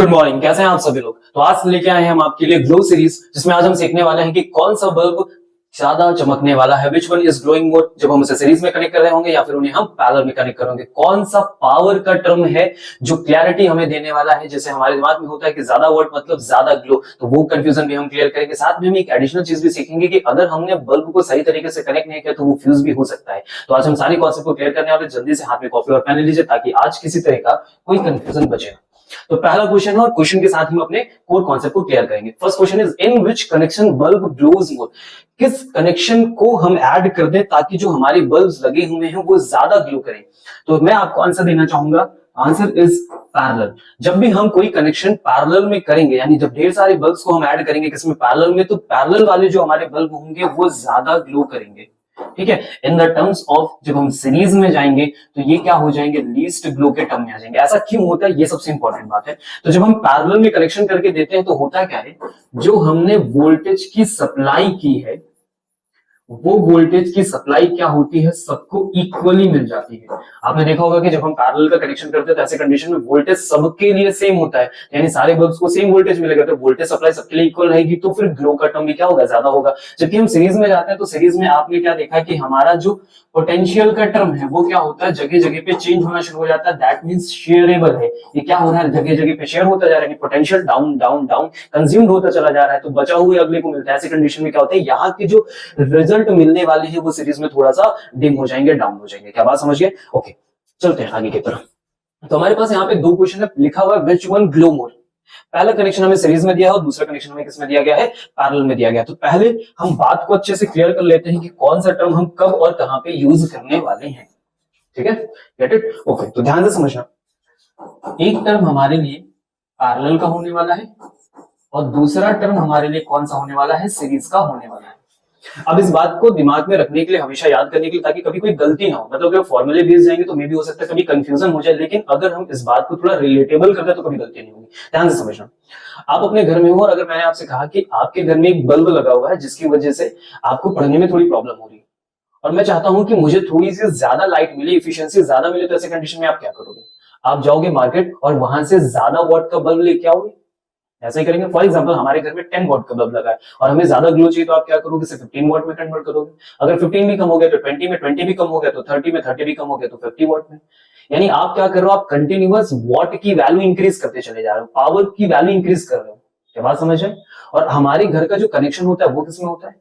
Good morning, कैसे हैं आप सभी लोग। तो आज लेके आए हैं हम आपके लिए ग्लो सीरीज, जिसमें आज हम सीखने वाले हैं कि कौन सा बल्ब ज्यादा चमकने वाला है, विच वन इज ग्लोइंग मोर। जब हम उसे सीरीज में कनेक्ट कर रहे होंगे या फिर उन्हें हम पैरेलल में कनेक्ट करेंगे, कौन सा पावर का टर्म है जो क्लैरिटी हमें देने वाला है। जैसे हमारे दिमाग में होता है कि ज्यादा वोल्ट मतलब ज्यादा ग्लो, तो वो कंफ्यूजन भी हम क्लियर करेंगे। साथ में हम एक एडिशनल चीज भी सीखेंगे कि अगर हमने बल्ब को सही तरीके से कनेक्ट नहीं किया तो वो फ्यूज भी हो सकता है। तो आज हम सारी कॉन्सेप्ट को क्लियर करने वाले। जल्दी से हाथ में कॉपी और पेन ले लीजिए ताकि आज किसी तरह का कोई कंफ्यूजन बचे ना। तो पहला क्वेश्चन है और क्वेश्चन के साथ हम अपने कोर कॉन्सेप्ट को क्लियर करेंगे। First question is in which connection bulb glows more. किस कनेक्शन को हम ऐड कर दें ताकि जो हमारे बल्ब्स लगे हुए हैं वो ज्यादा ग्लो करें। तो मैं आपको आंसर देना चाहूंगा, आंसर इज पैरेलल। जब भी हम कोई कनेक्शन पैरेलल में करेंगे, यानी जब ढेर सारे बल्ब्स को हम ऐड करेंगे किसमें, पैरेलल में, तो पैरेलल वाले जो हमारे बल्ब होंगे वो ज्यादा ग्लो करेंगे। ठीक है, इन द टर्म्स ऑफ जब हम सीरीज में जाएंगे तो ये क्या हो जाएंगे, लीस्ट ग्लो के टर्म में आ जाएंगे। ऐसा क्यों होता है, ये सबसे इंपॉर्टेंट बात है। तो जब हम पैरेलल में कनेक्शन करके देते हैं तो होता क्या है, जो हमने वोल्टेज की सप्लाई की है वो वोल्टेज की सप्लाई क्या होती है, सबको इक्वली मिल जाती है। आपने देखा होगा कि जब हम पैरेलल का कनेक्शन करते हैं तो ऐसे कंडीशन में वोल्टेज सबके लिए सेम होता है, यानी सारे बल्ब्स को सेम वोल्टेज मिलेगा। तो वोल्टेज सप्लाई सबके लिए इक्वल रहेगी तो फिर ग्लो का टर्म भी क्या होगा, ज्यादा होगा। जबकि हम सीरीज में जाते हैं तो सीरीज में आपने क्या देखा कि हमारा जो पोटेंशियल का टर्म है वो क्या होता है, जगह जगह पे चेंज होना शुरू हो जाता है। दैट मींस शेयरेबल है। ये क्या हो रहा है, जगह जगह पे शेयर होता जा रहा है, potential down down down consumed होता चला जा रहा है, तो बचा हुआ अगले को मिलता है। ऐसे कंडीशन में क्या होता है, यहाँ के जो रिजल्ट मिलने वाले हैं वो सीरीज में थोड़ा सा डिम हो जाएंगे, डाउन हो जाएंगे। क्या बात समझ गए। ओके, चलते हैं आगे की तरफ। तो हमारे पास यहाँ पे दो क्वेश्चन है, लिखा हुआ है विच वन ग्लो मोर। पहला कनेक्शन हमें सीरीज में दिया है और दूसरा कनेक्शन हमें किसमें दिया गया है, पैरेलल में दिया गया है। तो पहले हम बात को अच्छे से क्लियर कर लेते हैं कि कौन सा टर्म हम कब और कहां पे यूज करने वाले हैं। ठीक है, गेट इट। ओके, तो ध्यान से समझना, एक टर्म हमारे लिए पैरेलल का होने वाला है और दूसरा टर्म हमारे लिए कौन सा होने वाला है, सीरीज का होने वाला है। अब इस बात को दिमाग में रखने के लिए, हमेशा याद करने के लिए, ताकि कभी कोई गलती ना हो। मतलब अगर फॉर्मूले बेस जाएंगे तो मे भी हो सकता है कभी कंफ्यूजन हो जाए, लेकिन अगर हम इस बात को थोड़ा रिलेटेबल करते हैं तो कभी गलती नहीं होगी। ध्यान से समझना, आप अपने घर में हो और अगर मैंने आपसे कहा कि आपके घर में एक बल्ब लगा हुआ है जिसकी वजह से आपको पढ़ने में थोड़ी प्रॉब्लम हो रही है और मैं चाहता हूं कि मुझे थोड़ी सी ज्यादा लाइट मिले, इफिशियंसी ज्यादा मिले, तो ऐसे कंडीशन में आप क्या करोगे, आप जाओगे मार्केट और वहां से ज्यादा वॉट का बल्ब लेके आओगे। ऐसा ही करेंगे। फॉर एग्जांपल हमारे घर में 10 वॉट का बल्ब लगा है और हमें ज्यादा ग्लो चाहिए, तो आप क्या करोगे, इसे 15 वॉट में कन्वर्ट करोगे। अगर 15 भी कम हो गया तो 20 में, 20 भी कम हो गया तो 30 में, 30 भी कम हो गया तो 50 वॉट में। यानी आप क्या कर रहे हो, आप कंटिन्यूअस वॉट की वैल्यू इंक्रीज करते चले जा रहे हो, पावर की वैल्यू इंक्रीज कर रहे हो। क्या बात समझ है। और हमारे घर का जो कनेक्शन होता है वो किसमें होता है,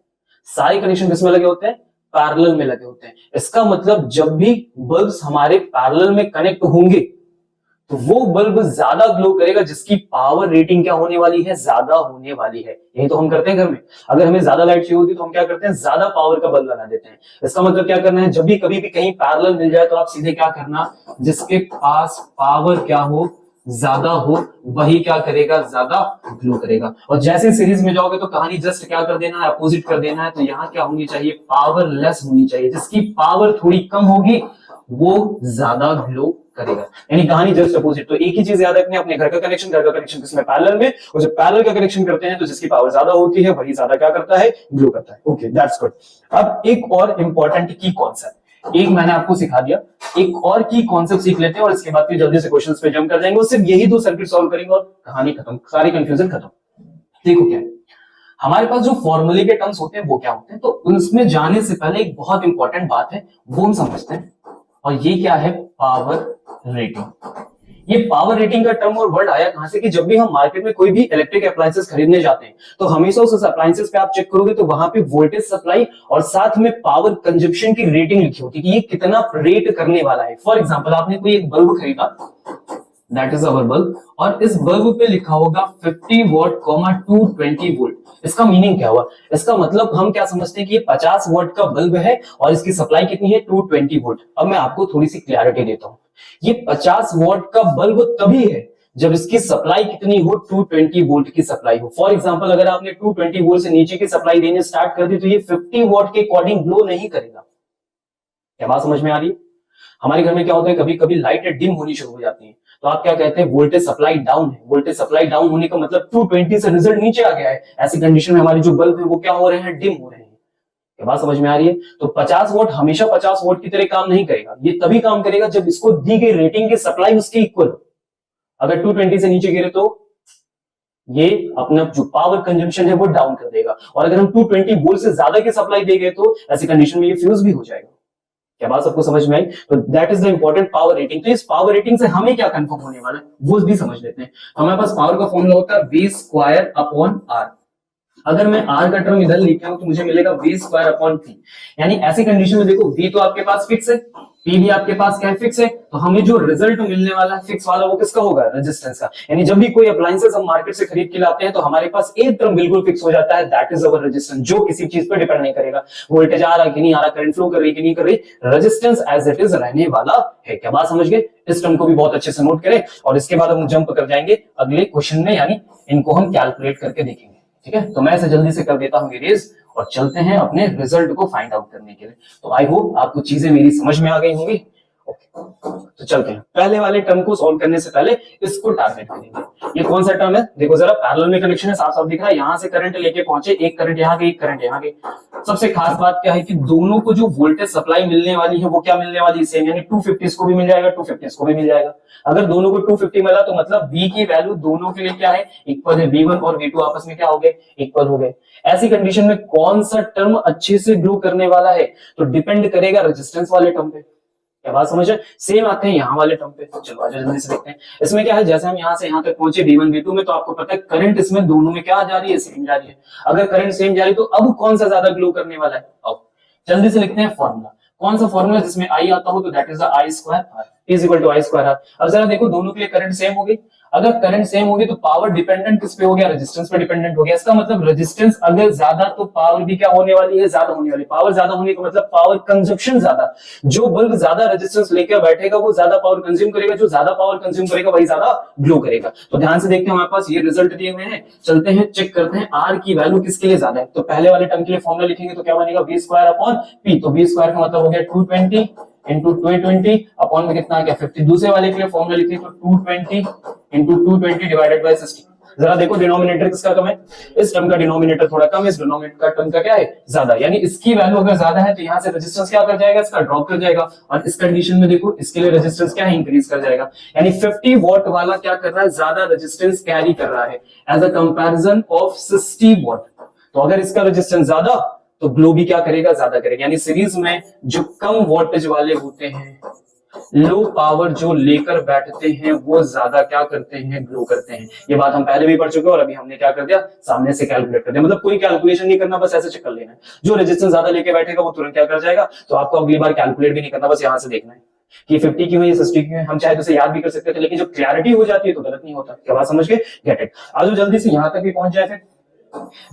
सारे कनेक्शन किसमें लगे होते हैं, पैरेलल में लगे होते हैं। इसका मतलब जब भी बल्ब्स हमारे पैरेलल में कनेक्ट होंगे तो वो बल्ब ज्यादा ग्लो करेगा, जिसकी पावर रेटिंग क्या होने वाली है, ज्यादा होने वाली है। यही तो हम करते हैं घर में। अगर हमें ज्यादा लाइट चाहिए होती तो हम क्या करते हैं, ज्यादा पावर का बल्ब लगा देते हैं। इसका मतलब क्या करना है, जब भी कभी भी कहीं पैरेलल मिल जाए तो आप सीधे क्या करना, जिसके पास पावर क्या हो, ज्यादा हो, वही क्या करेगा, ज्यादा ग्लो करेगा। और जैसे सीरीज में जाओगे तो कहानी जस्ट क्या कर देना है, अपोजिट कर देना है। तो यहाँ क्या होनी चाहिए, पावर लेस होनी चाहिए। जिसकी पावर थोड़ी कम होगी वो ज्यादा ग्लो करेगा, यानी कहानी जस्ट अपोजिट। तो एक ही चीज याद रखनी है, अपने घर का कनेक्शन किसमें, पैरेलल में, और जब पैरेलल का कनेक्शन करते हैं तो जिसकी पावर ज्यादा होती है वही ज्यादा क्या करता है, ग्लो करता है। Okay, that's good. अब एक और इंपॉर्टेंट की कॉन्सेप्ट, एक मैंने आपको सिखा दिया, एक और की कॉन्सेप्ट सीख लेते हैं और इसके बाद फिर जल्दी से क्वेश्चंस पे जंप कर जाएंगे। और सिर्फ यही दो सर्किट सॉल्व करेंगे और कहानी खत्म, सारी कंफ्यूजन खत्म। देखो क्या है, हमारे पास जो फॉर्मूले के टर्म्स होते हैं वो क्या होते हैं, तो उनमें जाने से पहले एक बहुत इंपॉर्टेंट बात है वो हम समझते हैं, और ये क्या है, पावर रेटिंग। ये पावर रेटिंग का टर्म और वर्ड आया कहां से, कि जब भी हम मार्केट में कोई भी इलेक्ट्रिक अप्लायंसेस खरीदने जाते हैं तो हमेशा उस अप्लायंसेस पे आप चेक करोगे तो वहां पे वोल्टेज सप्लाई और साथ में पावर कंजप्शन की रेटिंग लिखी होती है कि ये कितना रेट करने वाला है। फॉर एग्जांपल आपने कोई एक बल्ब खरीदा, दैट इज अवर बल्ब, और इस बल्ब पे लिखा होगा 50 वॉट 220 वोल्ट। इसका मीनिंग क्या हुआ, इसका मतलब हम क्या समझते हैं कि ये 50 वॉट का बल्ब है और इसकी सप्लाई कितनी है, 220 वोल्ट। अब मैं आपको थोड़ी सी क्लैरिटी देता हूं, ये 50 वॉट का बल्ब तभी है जब इसकी सप्लाई कितनी हो, 220 वोल्ट की सप्लाई हो। फॉर एग्जांपल अगर आपने 220 वोल्ट से नीचे की सप्लाई देने स्टार्ट कर दी तो ये 50 वॉट के अकॉर्डिंग ग्लो नहीं करेगा। क्या बात समझ में आ रही है। हमारे घर में क्या होता है, कभी कभी लाइट डिम होनी शुरू हो जाती है तो आप क्या कहते हैं, वोल्टेज सप्लाई डाउन है। वोल्टेज सप्लाई डाउन होने का मतलब 220 से रिजल्ट नीचे आ गया है। ऐसी कंडीशन में हमारे जो बल्ब है वो क्या हो रहे हैं, डिम हो रहे हैं। क्या बात समझ में आ रही है। तो 50 वोट हमेशा 50 वोट की तरह काम नहीं करेगा, ये तभी काम करेगा जब इसको दी गई रेटिंग की सप्लाई उसके इक्वल हो। अगर 220 से नीचे गिरे तो ये अपना जो पावर कंजम्पशन है वो डाउन कर देगा। और अगर हम 220 वोल्ट से ज्यादा की सप्लाई देंगे तो ऐसी कंडीशन में ये फ्यूज भी हो जाएगा। क्या बात सबको समझ में आई? तो that is the important power rating. तो इस पावर रेटिंग से हमें क्या कंफर्म होने वाला है वो भी समझ लेते हैं। तो हमारे पास पावर का फॉर्मूला होता है V स्क्वायर अपॉन R। अगर मैं R का टर्म इधर लेके आऊं तो मुझे मिलेगा V स्क्वायर अपॉन P। यानी ऐसी कंडीशन में देखो V तो आपके पास फिक्स है, P भी आपके पास क्या है, फिक्स है। तो हमें जो रिजल्ट मिलने वाला है फिक्स वाला वो किसका होगा, रेजिस्टेंस का। यानी जब भी कोई अप्लायंसेस हम मार्केट से खरीद के लाते हैं तो हमारे पास एक टर्म बिल्कुल फिक्स हो जाता है, दैट इज अवर रेजिस्टेंस, जो किसी चीज पर डिपेंड नहीं करेगा। वोल्टेज आ रहा कि नहीं आ रहा, करंट फ्लो कर रही कि नहीं कर रही, रेजिस्टेंस एज इट इज रहने वाला है। क्या बात समझ गए? इस टर्म को भी बहुत अच्छे से नोट करें और इसके बाद हम जंप कर जाएंगे अगले क्वेश्चन में, यानी इनको हम कैलकुलेट करके देखेंगे। ठीक है, तो मैं इसे जल्दी से कर देता हूं इरेज और चलते हैं अपने रिजल्ट को फाइंड आउट करने के लिए। तो आई होप आपको चीजें मेरी समझ में आ गई होंगी। तो चलते हैं पहले वाले टर्म को सॉल्व करने से पहले इसको टारगेट करेंगे। ये कौन सा टर्म है देखो जरा, पैरेलल में कनेक्शन है, साफ साफ दिख रहा है। यहां से करंट लेके पहुंचे, एक करंट यहां गई, एक करंट यहां गई। सबसे खास बात क्या है कि दोनों को जो वोल्टेज सप्लाई मिलने वाली है वो क्या मिलने वाली है, सेम। यानी 250 को भी मिल जाएगा, 250 को भी मिल जाएगा। अगर दोनों को 250 मिला तो मतलब V की वैल्यू दोनों के लिए क्या है, इक्वल है। V1 और V2 आपस में क्या हो गए, इक्वल हो गए। ऐसी कंडीशन में कौन सा टर्म अच्छे से ग्लो करने वाला है तो डिपेंड करेगा रेजिस्टेंस वाले टर्म पे। क्या बात समझ है? सेम आते हैं यहाँ वाले टर्म पे। चलो आज जल्दी से देखते हैं। इसमें क्या है, जैसे हम यहाँ से यहाँ तक पहुंचे V1 V2 में, तो आपको पता है करंट इसमें दोनों में क्या जा रही है, सेम जा रही है। अगर करंट सेम जा रही है तो अब कौन सा ज्यादा ग्लो करने वाला है, अब जल्दी से लिखते हैं फॉर्मूला। कौन सा फॉर्मूला जिसमें I आता हो तो that is I square R is equal to I square R। अब जरा देखो दोनों के लिए करंट सेम हो गई। अगर करंट सेम होगी तो पावर डिपेंडेंट किस पे हो गया, रेजिस्टेंस पे डिपेंडेंट हो गया। इसका मतलब रेजिस्टेंस अगर ज्यादा तो पावर भी क्या होने वाली है, ज्यादा होने वाली। पावर ज्यादा होने का मतलब पावर कंजप्शन ज्यादा। जो बल्ब ज्यादा रेजिस्टेंस लेकर बैठेगा वो ज्यादा पावर कंज्यूम करेगा, जो ज्यादा पावर कंज्यूम करेगा वही ज्यादा ग्लो करेगा। तो ध्यान से देखते हैं, हमारे पास ये रिजल्ट दिए हुए हैं। चलते हैं चेक करते हैं आर की वैल्यू किसके लिए ज्यादा है। तो पहले वाले टर्म के लिए फॉर्मूला लिखेंगे तो क्या बनेगा, V स्क्वायर अपॉन P। तो V स्क्वायर का मतलब हो गया 220 इंटू 220 अपॉन में कितना आ गया 50। दूसरे वाले के लिए फॉर्मूला लिखिए तो 220 इंटू 220 डिवाइडेड बाय 60। जरा देखो डिनोमिनेटर किसका कम है, इस टर्म का डिनोमिनेटर थोड़ा कम है, इस डिनोमिनेटर का टर्म का क्या है, ज्यादा। यानी इसकी वैल्यू अगर ज्यादा है तो यहाँ से रेजिस्टेंस क्या कर जाएगा, इसका ड्रॉप कर जाएगा। और इस कंडीशन में देखो इसके लिए रेजिस्टेंस क्या है, इंक्रीज कर जाएगा। यानी 50 वॉट वाला क्या कर रहा है, ज्यादा रेजिस्टेंस कैरी कर रहा है as a comparison of 60 watt. तो अगर इसका रेजिस्टेंस ज्यादा तो ग्लो भी क्या करेगा, ज्यादा करेगा। यानी सीरीज में जो कम वोल्टेज वाले होते हैं, लो पावर जो लेकर बैठते हैं, वो ज्यादा क्या करते हैं, ग्लो करते हैं। ये बात हम पहले भी पढ़ चुके हैं और अभी हमने क्या कर दिया, सामने से कैलकुलेट कर दिया। मतलब कोई कैलकुलेशन नहीं करना, बस ऐसे चेक कर लेना है। जो रेजिस्टेंस ज्यादा लेके बैठेगा वो तुरंत क्या कर जाएगा। तो आपको अगली बार कैलकुलेट भी नहीं करना, बस यहां से देखना है कि 50 क्यों है, 60 क्यों है। हम चाहे तो उसे याद भी कर सकते थे, लेकिन जब क्लैरिटी हो जाती है तो गलत नहीं होता। क्या बात समझ गए, गेट इट। आज जल्दी से यहां तक भी पहुंच जाए। फिर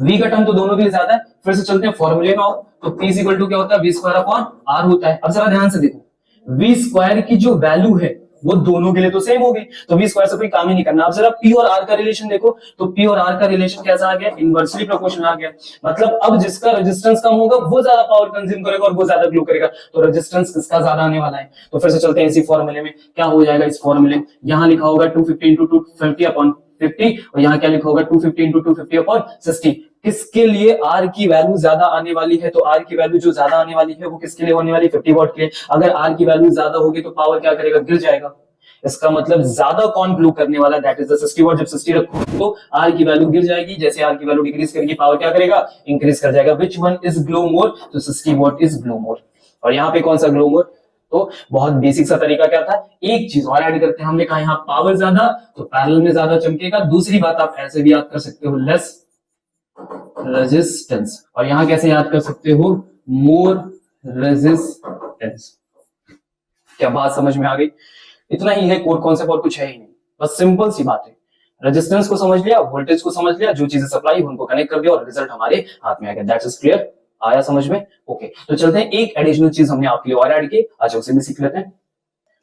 V का टर्म तो दोनों के लिए ज्यादा है। फिर से चलते हैं फॉर्मूले में आओ तो P इक्वल टू क्या होता है, V स्क्वायर अपॉन R होता है। अब जरा ध्यान से देखो V स्क्वायर की जो वैल्यू है वो दोनों के लिए तो सेम होगी, तो V स्क्वायर से कोई काम ही नहीं करना। अब जरा P और R का रिलेशन देखो तो P और R का रिलेशन कैसा आ गया, इनवर्सली प्रोपोर्शनल आ गया। मतलब अब जिसका रेजिस्टेंस कम होगा वो ज्यादा पावर कंज्यूम करेगा और वो ज्यादा ग्लो करेगा। तो रेजिस्टेंस किसका ज्यादा आने वाला है। तो फिर से चलते हैं इसी फॉर्मूले में, क्या हो जाएगा इस फॉर्मूले, यहां लिखा होगा 250 इंटू 250 अपॉन 50 और यहाँ क्या लिखा होगा 250 इंटू 250 अपॉन 60। किसके लिए R की वैल्यू ज्यादा आने वाली है, तो R की वैल्यू जो ज्यादा आने वाली है वो किसके लिए होने वाली, 50 वॉट के लिए। अगर R की वैल्यू ज्यादा होगी तो पावर क्या करेगा, गिर जाएगा। इसका मतलब ज्यादा कौन ग्लो करने वाला, दैट इज द 60 वॉट। जब 60 रखो तो R की वैल्यू गिर जाएगी, जैसे R की वैल्यू डिक्रीज करेगी पावर क्या करेगा, इंक्रीज कर जाएगा। विच वन इज ग्लो मोर, तो 60 वॉट इज ग्लो मोर। और यहाँ पे कौन सा ग्लो मोर, तो बहुत बेसिक सा तरीका क्या था, एक चीज और ऐड करते हैं। हमने कहा यहाँ पावर ज्यादा तो पैरेलल में ज्यादा चमकेगा। दूसरी बात आप ऐसे भी याद कर सकते हो, लेस रेजिस्टेंस। और यहां कैसे याद कर सकते हो, मोर रेजिस्टेंस। क्या बात समझ में आ गई। इतना ही है कोर कॉन्सेप्ट और कुछ है ही नहीं, बस सिंपल सी बात है। रेजिस्टेंस को समझ लिया, वोल्टेज को समझ लिया, जो चीजें सप्लाई उनको कनेक्ट कर दिया और रिजल्ट हमारे हाथ में आ गया। दैट्स इज क्लियर, आया समझ में। ओके तो चलते हैं, एक एडिशनल चीज हमने आपके लिए और ऐड की, आज उसे भी सीख लेते हैं।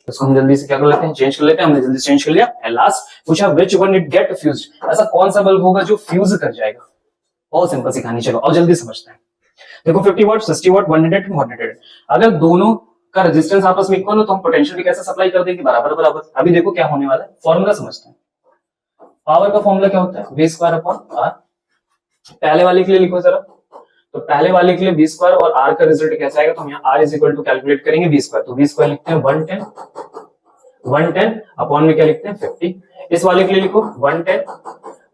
इसको हम जल्दी से क्या कर लेते हैं, चेंज कर लेते हैं। हमने जल्दी चेंज कर लिया। एंड लास्ट पूछा which one it get fused, ऐसा कौन सा बल्ब होगा जो फ्यूज कर जाएगा। बहुत सिंपल सी कहानी, चलो और जल्दी समझते हैं। देखो 50 वॉट 60 वॉट 100 100, अगर दोनों का रेजिस्टेंस आपस में इक्वल हो तो हम पोटेंशियल भी कैसे सप्लाई कर देंगे, बराबर बराबर। अभी देखो क्या होने वाला है, फॉर्मूला समझते हैं। पावर का फॉर्मूला क्या होता है, V स्क्वायर अपॉन R। पहले वाले के लिए लिखो जरा, तो पहले वाले के लिए V स्क्वायर और R का रिजल्ट कैसा आएगा, तो हम यहाँ R is equal to calculate करेंगे V स्क्वायर। तो V स्क्वायर लिखते हैं 110 अपॉन में क्या लिखते हैं 50। इस वाले के लिए लिखो 110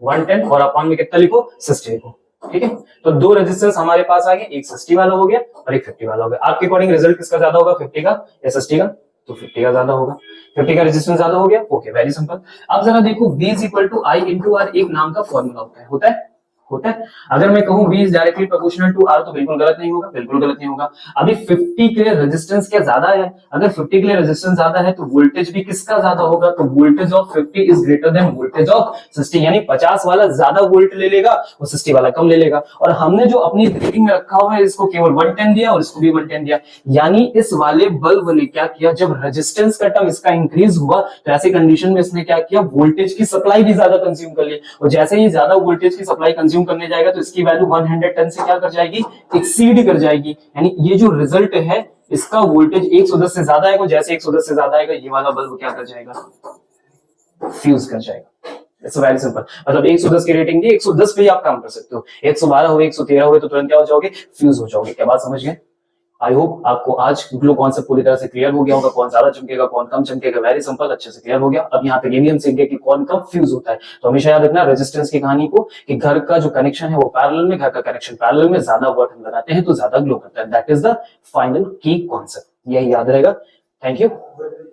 110 और अपॉन में कितना लिखो 60 लिखो, ठीक है। तो दो रेजिस्टेंस हमारे पास आ गए, एक 60 वाला हो गया और एक 50 वाला हो गया। आपके अकॉर्डिंग रिजल्ट किसका ज्यादा होगा, 50 का या 60 का? तो 50 का ज्यादा होगा, 50 का रेजिस्टेंस ज्यादा हो गया, ओके वेरी सिंपल। अब जरा देखो V is equal to I into R एक नाम का फॉर्मूला होता है। अगर मैं कहूं V is directly proportional to R तो बिल्कुल गलत नहीं होगा, बिल्कुल गलत नहीं होगा। अभी 50 के लिए रेजिस्टेंस क्या ज्यादा है? अगर 50 के लिए रेजिस्टेंस ज्यादा है तो वोल्टेज भी किसका ज्यादा होगा? तो voltage of 50 is greater than voltage of 60, यानी 50 वाला ज्यादा वोल्ट ले लेगा और 60 वाला कम ले लेगा। और हमने जो अपनी रेटिंग में रखा हुआ है इसको केवल 110 दिया और इसको भी 110 दिया, यानी इस वाले बल्ब ने क्या किया, जब रेजिस्टेंस का टर्म इसका इंक्रीज हुआ तो ऐसी कंडीशन में इसने क्या किया, वोल्टेज की सप्लाई भी ज्यादा कंज्यूम कर ली। और जैसे ही ज्यादा वोल्टेज की सप्लाई कंज्यूम करने जाएगा तो इसकी वैल्यू 110 से क्या कर जाएगी, एक्सीड कर जाएगी। यानी ये जो रिजल्ट है इसका वोल्टेज 110 से ज्यादा आएगा, जैसे 110 से ज्यादा आएगा ये वाला बल्ब क्या कर जाएगा, फ्यूज कर जाएगा। It's very simple. मतलब 110 की रेटिंग दी, 110 पे ही आप काम कर सकते हो। 112 हो 113 हो तो तुरंत क्या हो जाओगे, फ्यूज हो जाओगे। क्या बात समझ गए? आई होप आपको आज ग्लो कॉन्सेप्ट पूरी तरह से क्लियर हो गया होगा, कौन ज्यादा चमकेगा कौन कम चमकेगा, वेरी सिंपल, अच्छे से क्लियर हो गया। अब यहाँ पे ये भी हम सीख गए कि कौन कब फ्यूज होता है। तो हमेशा याद रखना रेजिस्टेंस की कहानी को, कि घर का जो कनेक्शन है वो पैरेलल में, घर का कनेक्शन पैरेलल में, ज्यादा वर्क हम लगाते हैं तो ज्यादा ग्लो करता है। दैट इज द फाइनल की कॉन्सेप्ट, यही याद रहेगा। Thank you,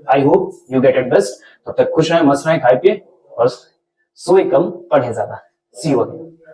I hope you get it best. तब तक खुश रहे, मस्त रहे, खाए पिए और सोए कम पढ़े ज्यादा। सी यू अगेन।